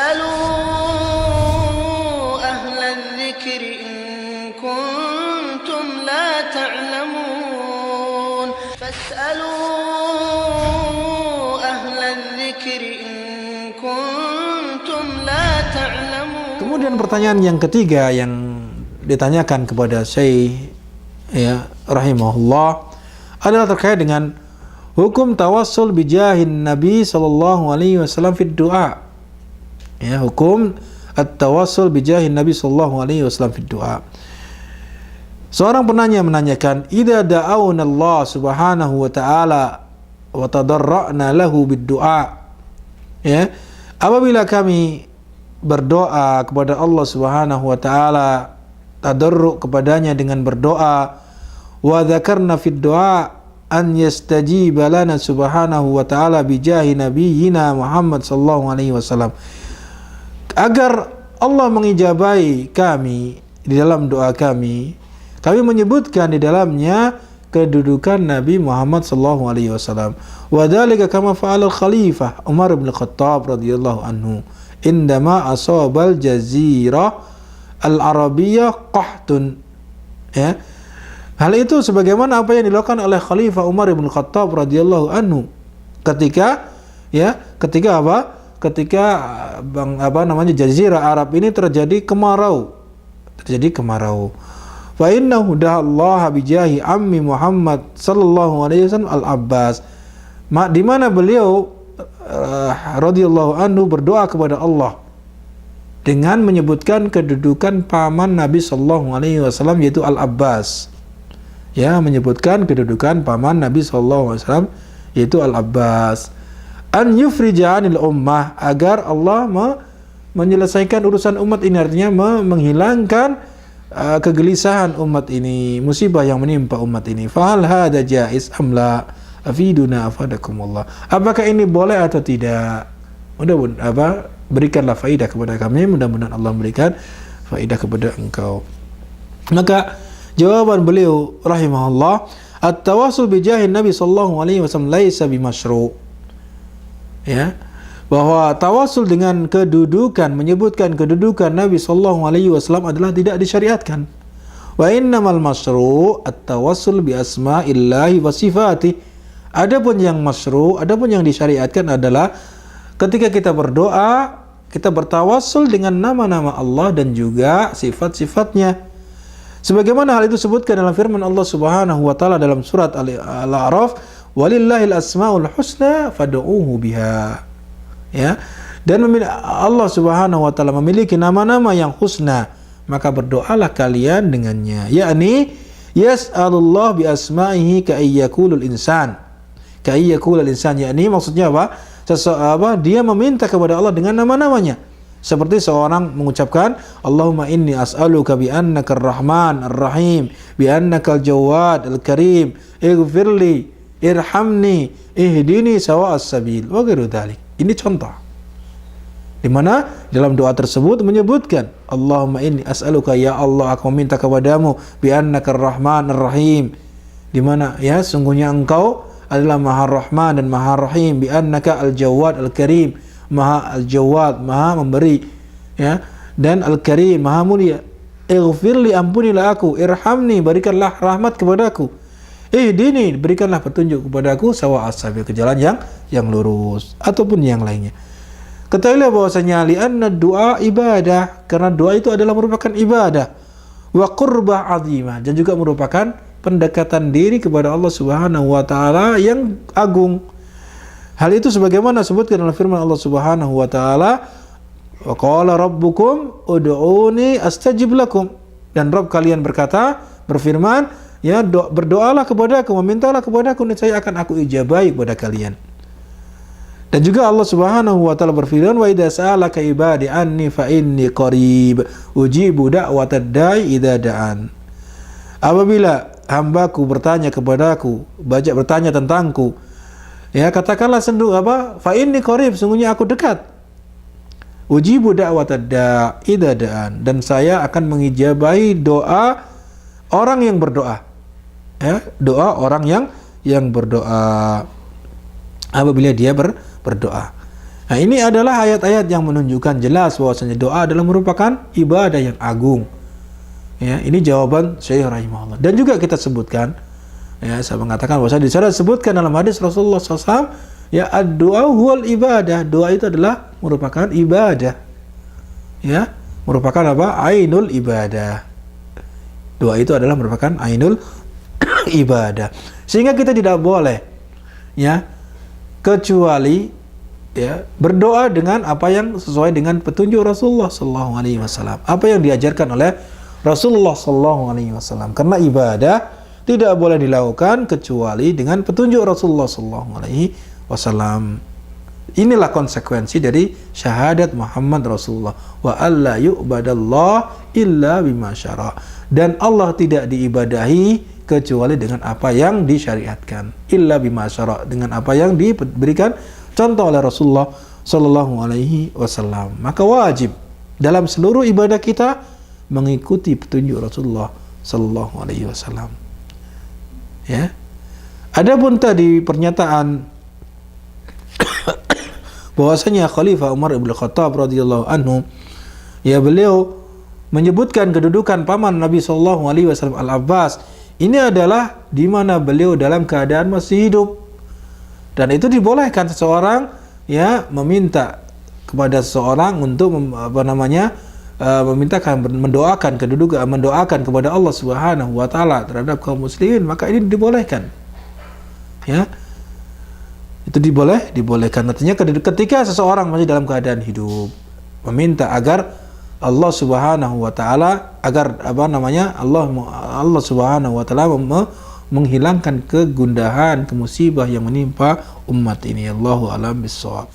فاسألوا أهل الذكر إن كنتم لا تعلمون فاسألوا أهل الذكر إن كنتم لا تعلمون. Kemudian pertanyaan yang ketiga yang ditanyakan kepada Syekh rahimahullah adalah terkait dengan hukum tawassul bijahin Nabi sallallahu alaihi wasallam fi du'a. Ya, hukum at-tawassul bijahin Nabi sallallahu alaihi wasallam fi du'a. Seorang penanya menanyakan, "Idza da'awna Allah subhanahu wa ta'ala wa tadarra'na lahu bid-du'a." Ya, apabila kami berdoa kepada Allah subhanahu wa ta'ala, tadarru' kepadanya dengan berdoa, wa dzakarna fid du'a an yastajiba lana subhanahu wa ta'ala bijahi nabiyyina Muhammad sallallahu alaihi wasallam, agar Allah mengijabahi kami di dalam doa kami menyebutkan di dalamnya kedudukan Nabi Muhammad sallallahu alaihi wasallam. Wa dzalika kama fa'ala al-khalifah Umar bin Khattab radhiyallahu anhu indama asabal jazirah al-arabiyyah qahtun. Ya, hal itu sebagaimana apa yang dilakukan oleh Khalifah Umar bin Khattab radhiyallahu anhu ketika jazirah Arab ini terjadi kemarau. Fa innahu da'allaha bijahi ammi Muhammad sallallahu alaihi wasallam al-Abbas, di mana beliau radhiyallahu anhu berdoa kepada Allah dengan menyebutkan kedudukan paman Nabi sallallahu alaihi wasallam yaitu Al-Abbas. Ya, menyebutkan kedudukan paman Nabi sallallahu alaihi wasallam yaitu Al-Abbas. An yufrija 'anil ummah, agar Allah menyelesaikan urusan umat ini, artinya menghilangkan kegelisahan umat ini, musibah yang menimpa umat ini. Fa hal hadza jaiz am la? Afiduna afadakumullah. Apakah ini boleh atau tidak? Mudah-mudahan berikanlah faidah kepada kami, mudah-mudahan Allah memberikan faidah kepada engkau. Maka jawaban beliau rahimahullah, at-tawassul bijahin Nabi sallallahu alaihi wasallam laisa bimasyru'. Ya, bahwa tawassul dengan kedudukan, menyebutkan kedudukan Nabi sallallahu alaihi wasallam adalah tidak disyariatkan. Wa innamal masyru' at-tawassul bi asma'illahi wa sifatih. Adapun yang masyru', adapun yang disyariatkan adalah ketika kita berdoa, kita bertawassul dengan nama-nama Allah dan juga sifat-sifatnya. Sebagaimana hal itu disebutkan dalam firman Allah Subhanahu wa taala dalam surat Al-A'raf, "Walillahil asmaul husna fad'uuhu biha." Ya. Dan Allah Subhanahu wa taala memiliki nama-nama yang husna, maka berdoalah kalian dengannya. Yakni yas'alullah bi asma'ihi ka ayyaqulul insan. Ka ayyaqulul insan, yakni maksudnya apa? Dia meminta kepada Allah dengan nama-namanya. Seperti seorang mengucapkan, Allahumma inni as'aluka bi annaka ar-Rahman ar-Rahim, bi annaka al-Jawad al-Karim, ighfirli, irhamni, ihdini sawa'as sabil, wa ghairu dzalik. Ini contoh di mana dalam doa tersebut menyebutkan, Allahumma inni as'aluka, ya Allah aku meminta kepadamu, bi annaka ar-Rahman ar-Rahim, di mana ya sungguhnya engkau adalah Maha Rahman dan Maha Rahim, bi annaka al-Jawad al-Karim, Maha al-Jawad, Maha memberi, ya, dan al-Karim, Maha mulia. Ighfirli, ampunilah aku, irhamni, berikanlah rahmat kepadaku, ihdini, berikanlah petunjuk kepadaku, sawa'as sabil, ke jalan yang lurus, ataupun yang lainnya. Ketahuilah bahwasanya li'anna du'a ibadah, karena doa itu adalah merupakan ibadah, wa qurbah azimah, dan juga merupakan pendekatan diri kepada Allah Subhanahu wa taala yang agung. Hal itu sebagaimana disebutkan dalam firman Allah Subhanahu wa taala, wa qala rabbukum ud'uni astajib lakum, dan Rabb kalian berfirman, ya, berdoalah kepadaku, memintalah kepadaku, niscaya akan aku ijabahi kepada kalian. Dan juga Allah Subhanahu wa taala berfirman, wa idza sa'alaka ibadi anni fa inni qarib ujibu da'watad da'i idza da'an. Apabila hambaku bertanya kepadaku, bertanya tentangku, ya, katakanlah fa inni qarib, sungguhnya aku dekat. Ujibu da'watad da'i idza da'an, dan saya akan mengijabahi doa orang yang berdoa. Ya, doa orang yang berdoa apabila dia berdoa. Nah, ini adalah ayat-ayat yang menunjukkan jelas bahwasanya doa adalah merupakan ibadah yang agung. Ya, ini jawaban Syekh rahimahullah. Dan juga kita sebutkan, ya, saya mengatakan bahwa di sana disebutkan dalam hadis Rasulullah SAW, ya, ad-du'a huwal ibadah. Doa itu adalah merupakan ibadah. Ya, merupakan apa? Ainul ibadah. Doa itu adalah merupakan ainul ibadah. Sehingga kita tidak boleh, ya, kecuali, ya, berdoa dengan apa yang sesuai dengan petunjuk Rasulullah SAW. Apa yang diajarkan oleh Rasulullah SAW. Karena ibadah tidak boleh dilakukan kecuali dengan petunjuk Rasulullah SAW. Inilah konsekuensi dari syahadat Muhammad Rasulullah. Wa alla yu'badallah illa bima syara'. Dan Allah tidak diibadahi kecuali dengan apa yang disyariatkan. Illa bima syara', dengan apa yang diberikan contoh oleh Rasulullah SAW. Maka wajib dalam seluruh ibadah kita mengikuti petunjuk Rasulullah SAW. Ya. Adapun tadi pernyataan bahwasanya Khalifah Umar ibn Khattab radhiyallahu anhu, ya, beliau menyebutkan kedudukan paman Nabi SAW Al-Abbas, ini adalah di mana beliau dalam keadaan masih hidup, dan itu dibolehkan seseorang, ya, meminta kepada seseorang untuk mendoakan kepada Allah Subhanahu wa taala terhadap kaum muslimin, maka ini dibolehkan. Ya. Itu dibolehkan. Artinya ketika seseorang masih dalam keadaan hidup meminta agar Allah Subhanahu wa taala Allah Subhanahu wa taala menghilangkan kegundahan, kemusibah yang menimpa umat ini. Allahu a'lam bissawab.